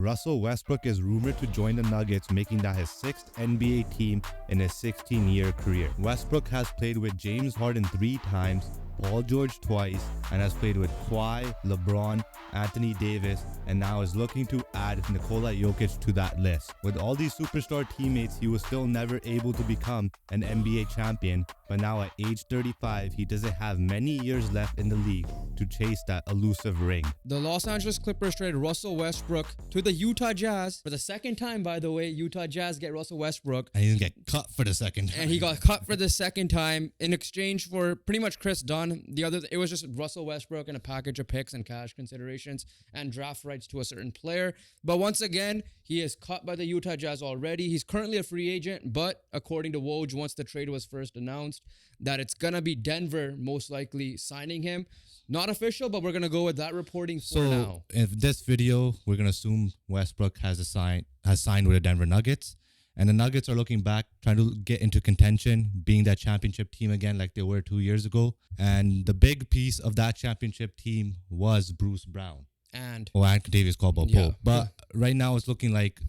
Russell Westbrook is rumored to join the Nuggets, making that his 6th NBA team in his 16-year career. Westbrook has played with James Harden 3 times, Paul George twice, and has played with Kawhi, LeBron, Anthony Davis, and now is looking to add Nikola Jokic to that list. With all these superstar teammates, he was still never able to become an NBA champion, but now at age 35, he doesn't have many years left in the league to chase that elusive ring. The Los Angeles Clippers traded Russell Westbrook to the Utah Jazz for the second time, by the way. Utah Jazz get Russell Westbrook. And he's gonna get cut for the second time. And he got cut for the second time in exchange for pretty much Chris Dunn. It was just Russell Westbrook and a package of picks and cash considerations and draft rights to a certain player. But once again, he is cut by the Utah Jazz already. He's currently a free agent, but according to Woj, once the trade was first announced, that it's gonna be Denver most likely signing him. Not official, but we're gonna go with that reporting for now. So, in this video, we're gonna assume Westbrook has signed with the Denver Nuggets, and the Nuggets are looking back, trying to get into contention, being that championship team again, like they were 2 years ago. And the big piece of that championship team was Bruce Brown And Contavious Caldwell-Pope. But right now, it's looking like,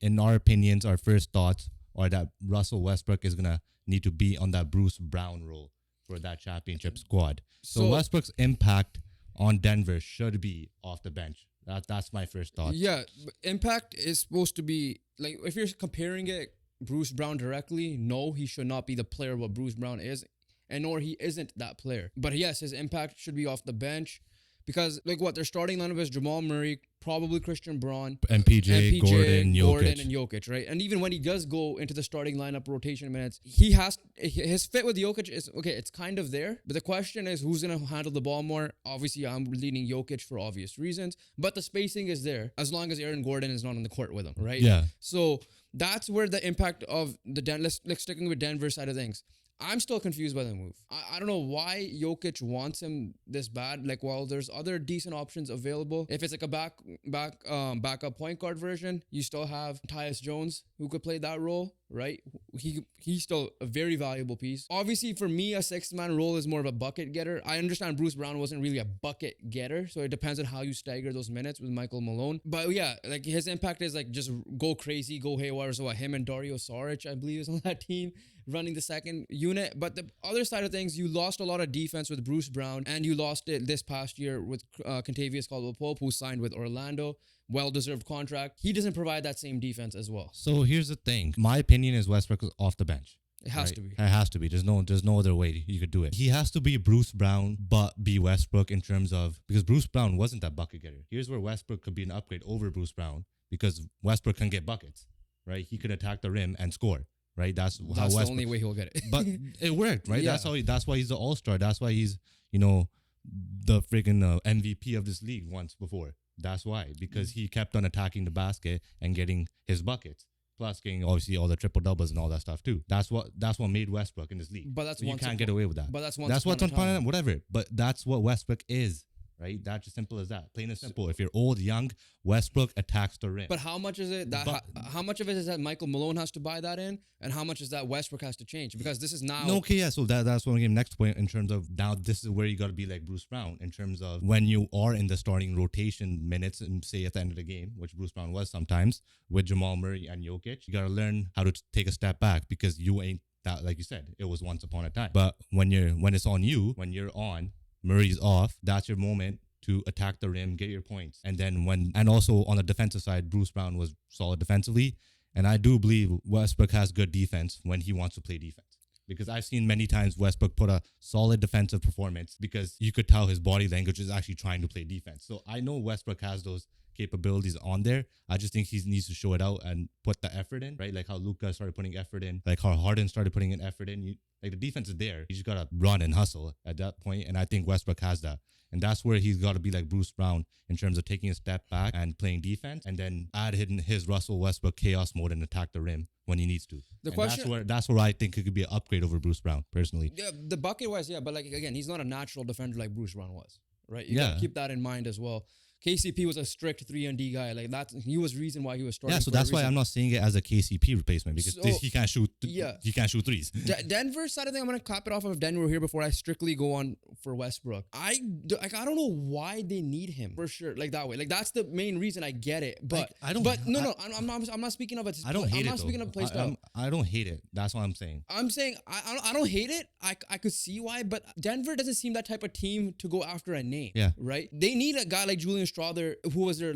in our opinions, our first thoughts are that Russell Westbrook is gonna need to be on that Bruce Brown role for that championship squad. So Westbrook's impact on Denver should be off the bench. That's my first thought. yeah, impact is supposed to be like, if you're comparing it Bruce Brown directly, no, he should not be the player what Bruce Brown is, and nor he isn't that player. But yes, his impact should be off the bench. Because, their starting lineup is Jamal Murray, probably Christian Braun, MPJ, Gordon, and Jokic, right? And even when he does go into the starting lineup rotation minutes, his fit with Jokic is, okay, it's kind of there. But the question is, who's going to handle the ball more? Obviously, I'm leaning Jokic for obvious reasons. But the spacing is there, as long as Aaron Gordon is not on the court with him, right? Yeah. So that's where the impact of let's sticking with Denver side of things. I'm still confused by the move. I don't know why Jokic wants him this bad. While there's other decent options available, if it's like a backup point guard version, you still have Tyus Jones who could play that role, right? He's still a very valuable piece. Obviously, for me, a sixth-man role is more of a bucket getter. I understand Bruce Brown wasn't really a bucket getter, so it depends on how you stagger those minutes with Michael Malone. But yeah, his impact is just go crazy, go haywire. So him and Dario Saric, I believe, is on that team running the second unit. But the other side of things, you lost a lot of defense with Bruce Brown, and you lost it this past year with Contavious Caldwell-Pope, who signed with Orlando. Well-deserved contract. He doesn't provide that same defense as well. So here's the thing. My opinion is Westbrook is off the bench. It has to be. It has to be. There's no other way you could do it. He has to be Bruce Brown, but be Westbrook in terms of, because Bruce Brown wasn't that bucket getter. Here's where Westbrook could be an upgrade over Bruce Brown, because Westbrook can get buckets, right? He could attack the rim and score, right? That's how Westbrook, the only way he'll get it. But it worked, right? Yeah. That's why he's the All-Star. That's why he's, the freaking MVP of this league once before. That's why, because he kept on attacking the basket and getting his buckets, plus getting obviously all the triple doubles and all that stuff too. That's what made Westbrook in this league. But you can't get away with that. But that's what's on time, whatever. But that's what Westbrook is, right? That's as simple as that. Plain and simple. If you're old, young, Westbrook attacks the rim. But how much is it that how much of it is that Michael Malone has to buy that in, and how much is that Westbrook has to change? Because this is now So that's what I'm getting next point in terms of, now this is where you got to be like Bruce Brown in terms of when you are in the starting rotation minutes, and say at the end of the game, which Bruce Brown was sometimes with Jamal Murray and Jokic, you got to learn how to take a step back, because you ain't that, like you said, it was once upon a time. But when it's on you, when you're on, Murray's off, that's your moment to attack the rim, get your points. And then and also on the defensive side, Bruce Brown was solid defensively. And I do believe Westbrook has good defense when he wants to play defense. Because I've seen many times Westbrook put a solid defensive performance, because you could tell his body language is actually trying to play defense. So I know Westbrook has those capabilities on there. I just think he needs to show it out and put the effort in, right? Like how Luka started putting effort in, like how Harden started putting an effort in. The defense is there. You just got to run and hustle at that point. And I think Westbrook has that. And that's where he's got to be like Bruce Brown in terms of taking a step back and playing defense, and then add his Russell Westbrook chaos mode and attack the rim when he needs to. That's where I think it could be an upgrade over Bruce Brown, personally. Yeah, the bucket wise, yeah, but again, he's not a natural defender like Bruce Brown was, right? You gotta keep that in mind as well. KCP was a strict 3-and-D guy. Like he was reason why he was starting. Yeah, so that's why I'm not seeing it as a KCP replacement because he can't shoot. Yeah. He can't shoot threes. Denver side of thing, I'm gonna clap it off of Denver here before I strictly go on for Westbrook. I don't know why they need him for sure. Like that way, like that's the main reason. I get it, but like, I don't. But no, I'm not speaking of it. I don't hate it. I'm not speaking of play style. I don't hate it. That's what I'm saying. I'm saying I don't hate it. I could see why, but Denver doesn't seem that type of team to go after a name. Yeah. Right. They need a guy like Julian Strawther, who was their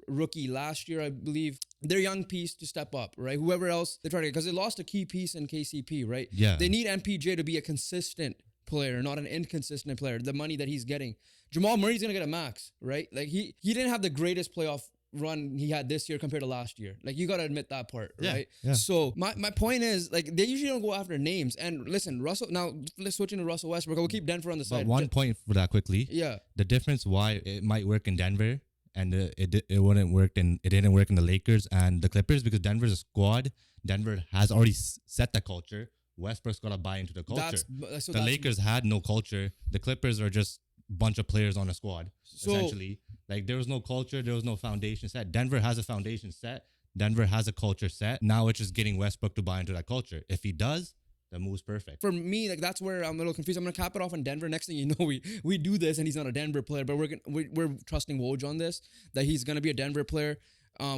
rookie last year, I believe. Their young piece to step up, right? Whoever else they try to, because they lost a key piece in KCP, right? Yeah. They need MPJ to be a consistent player, not an inconsistent player. The money that he's getting, Jamal Murray's gonna get a max, right? Like he didn't have the greatest playoff run he had this year compared to last year. Like you gotta admit that part, right? Yeah. So my point is, like, they usually don't go after names. And listen, Russell, now let's switch into Russell Westbrook. We'll keep Denver on the side. But one point for that quickly. Yeah. The difference why it might work in Denver and it didn't work in the Lakers and the Clippers, because Denver's a squad. Denver has already set the culture. Westbrook's got to buy into the culture. The Lakers had no culture. The Clippers are just a bunch of players on a squad, essentially. Like, there was no culture. There was no foundation set. Denver has a foundation set. Denver has a culture set. Now it's just getting Westbrook to buy into that culture. If he does, the move's perfect. For me, like, that's where I'm a little confused. I'm gonna cap it off on Denver. Next thing you know, we do this, and he's not a Denver player, but we're trusting Woj on this, that he's gonna be a Denver player.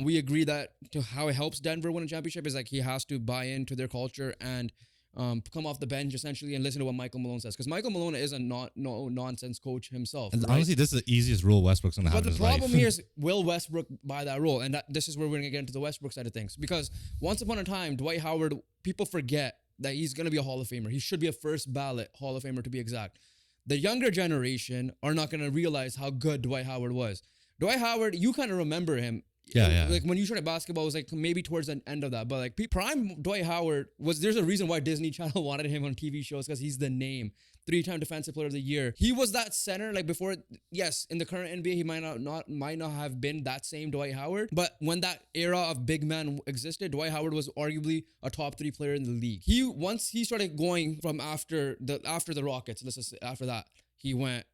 We agree that to how it helps Denver win a championship is like he has to buy into their culture and come off the bench essentially and listen to what Michael Malone says, because Michael Malone is a no nonsense coach himself. And right? honestly, this is the easiest role Westbrook's gonna have. But the problem here is, will Westbrook buy that role? And this is where we're gonna get into the Westbrook side of things, because once upon a time, Dwight Howard, people forget that he's gonna be a Hall of Famer. He should be a first ballot Hall of Famer, to be exact. The younger generation are not gonna realize how good Dwight Howard was. Dwight Howard, you kind of remember him. Yeah. Like when you started basketball, it was like maybe towards the end of that. But like prime Dwight Howard there's a reason why Disney Channel wanted him on TV shows, because he's the name. 3-time defensive player of the year. He was that center, like before. Yes, in the current NBA, he might not have been that same Dwight Howard. But when that era of big man existed, Dwight Howard was arguably a top 3 player in the league. Once he started going from after the Rockets, let's just say after that, he went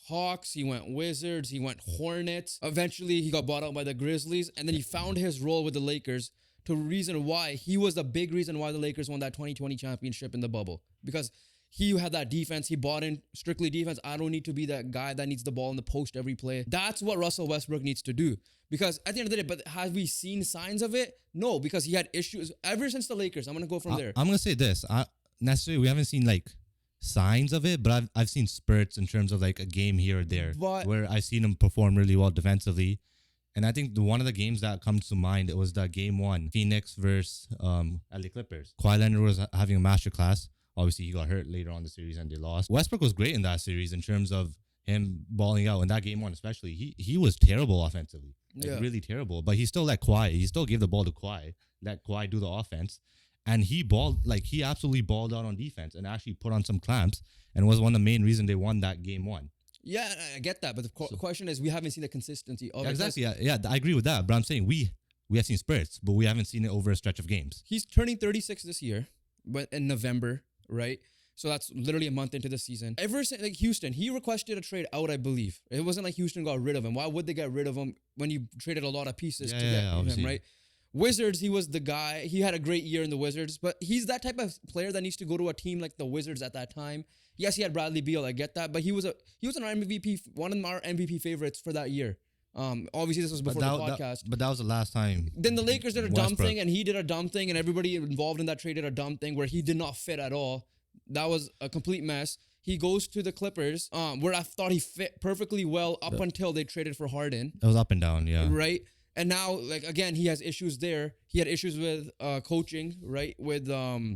Hawks, he went Wizards, he went Hornets. Eventually, he got bought out by the Grizzlies, and then he found his role with the Lakers. To reason why he was the big reason why the Lakers won that 2020 championship in the bubble, because he had that defense. He bought in strictly defense. I don't need to be that guy that needs the ball in the post every play. That's what Russell Westbrook needs to do. Because at the end of the day, but have we seen signs of it? No, because he had issues ever since the Lakers. I'm going to go from there. I'm going to say this. Necessarily, we haven't seen like signs of it, but I've seen spurts in terms of like a game here or there where I've seen him perform really well defensively. And I think one of the games that comes to mind, it was the game 1, Phoenix versus LA Clippers. Kawhi Leonard was having a masterclass. Obviously, he got hurt later on in the series and they lost. Westbrook was great in that series in terms of him balling out. In that game 1 especially, he was terrible offensively. Like, really terrible. But he still let Kawhi. He still gave the ball to Kawhi. Let Kawhi do the offense. And he absolutely balled out on defense and actually put on some clamps and was one of the main reasons they won that game 1. Yeah, I get that. But the question is, we haven't seen the consistency of it. Exactly. Yeah, I agree with that. But I'm saying we have seen spurts, but we haven't seen it over a stretch of games. He's turning 36 this year, but in November, right? So that's literally a month into the season. Ever since, like, Houston, he requested a trade out, I believe. It wasn't like Houston got rid of him. Why would they get rid of him when you traded a lot of pieces to get him, right? Wizards, he was the guy. He had a great year in the Wizards, but he's that type of player that needs to go to a team like the Wizards at that time. Yes, he had Bradley Beal, I get that, but he was an MVP, one of our MVP favorites for that year. Obviously, this was before the podcast. But that was the last time. Then the Lakers did a dumb thing, and he did a dumb thing, and everybody involved in that trade did a dumb thing where he did not fit at all. That was a complete mess. He goes to the Clippers, where I thought he fit perfectly well up until they traded for Harden. It was up and down, yeah. Right? And now, like, again, he has issues there. He had issues with coaching, right? With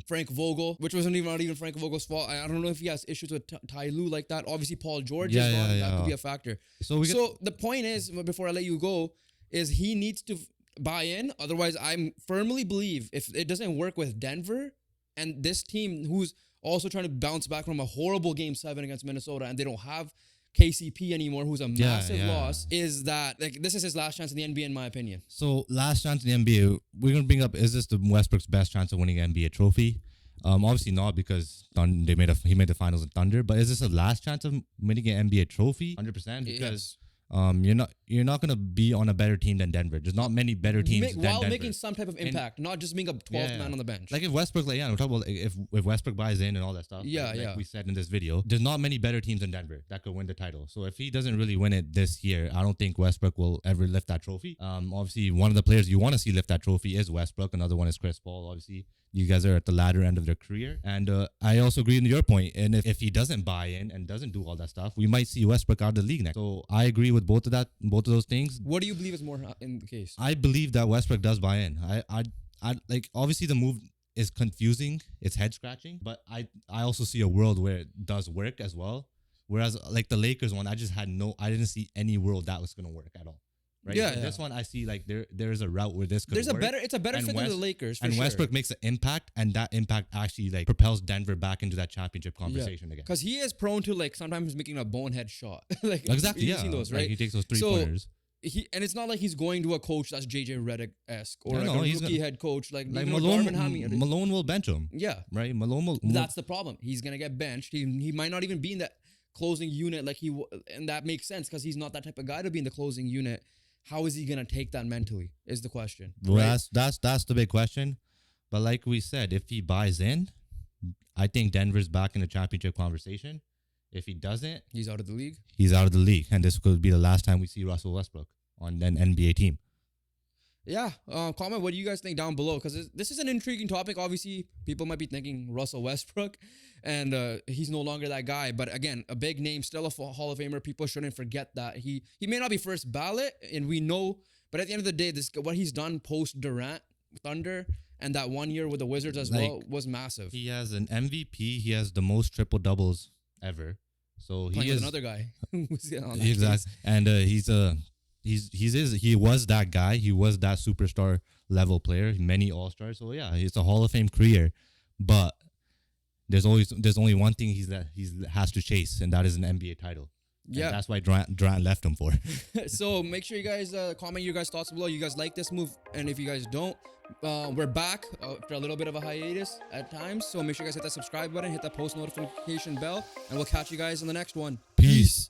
Frank Vogel, which wasn't even Frank Vogel's fault. I don't know if he has issues with Ty Lue like that. Obviously, Paul George is gone. That could be a factor. So the point is, before I let you go, is he needs to buy in. Otherwise, I firmly believe if it doesn't work with Denver and this team who's also trying to bounce back from a horrible Game 7 against Minnesota, and they don't have KCP anymore, who's a massive loss, is that like this is his last chance in the NBA, in my opinion. So last chance in the NBA, we're gonna bring up: is this the Westbrook's best chance of winning an NBA trophy? Obviously not, because he made the finals in Thunder. But is this a last chance of winning an NBA trophy? 100%. Because you're not gonna be on a better team than Denver. There's not many better teams than while Denver. making some type of impact, not just being a 12th man on the bench. Like if Westbrook, like we're talking about like, if Westbrook buys in and all that stuff. Yeah, like we said in this video, there's not many better teams than Denver that could win the title. So if he doesn't really win it this year, I don't think Westbrook will ever lift that trophy. Obviously one of the players you want to see lift that trophy is Westbrook. Another one is Chris Paul. Obviously, you guys are at the latter end of their career. And I also agree with your point. And if he doesn't buy in and doesn't do all that stuff, we might see Westbrook out of the league next. So I agree with both of those things. What do you believe is more in the case? I believe that Westbrook does buy in. I like, obviously the move is confusing, it's head scratching, but I also see a world where it does work as well. Whereas like the Lakers one, I didn't see any world that was gonna work at all. Right? Yeah, But this one I see like there is a route where this could It's work. a better fit than the Lakers. For And sure. Westbrook makes an impact, and that impact actually like propels Denver back into that championship conversation again. Because he is prone to like sometimes making a bonehead shot. Like Exactly, you've yeah. seen those, right? Like he takes those 3-pointers. And it's not like he's going to a coach that's JJ Redick-esque or No, like a he's rookie head coach like Malone. Malone will bench him. Yeah, Right, Malone will. that's the problem. He's gonna get benched. He might not even be in that closing unit and that makes sense because he's not that type of guy to be in the closing unit. How is he gonna take that mentally? Is the question. Well, right? that's the big question. But like we said, if he buys in, I think Denver's back in the championship conversation. If he doesn't, He's out of the league. he's out of the league, and this could be the last time we see Russell Westbrook on an NBA team. Yeah, comment what do you guys think down below because this is an intriguing topic. Obviously, people might be thinking Russell Westbrook, and he's no longer that guy. But again, a big name, still a Hall of Famer. People shouldn't forget that he may not be first ballot, and we know. But at the end of the day, what he's done post Durant, Thunder, and that 1 year with the Wizards as well was massive. He has an MVP. He has the most triple doubles ever. So Playing he with is another guy. Who's on that exactly, and he was that guy. He was that superstar level player. Many All-Stars. So yeah, it's a Hall of Fame career. But there's only one thing he has to chase, and that is an NBA title. Yeah, And that's why Durant left him for. So make sure you guys comment your guys' thoughts below. You guys like this move, and if you guys don't, we're back after a little bit of a hiatus at times. So make sure you guys hit that subscribe button, hit that post notification bell, and we'll catch you guys in the next one. Peace.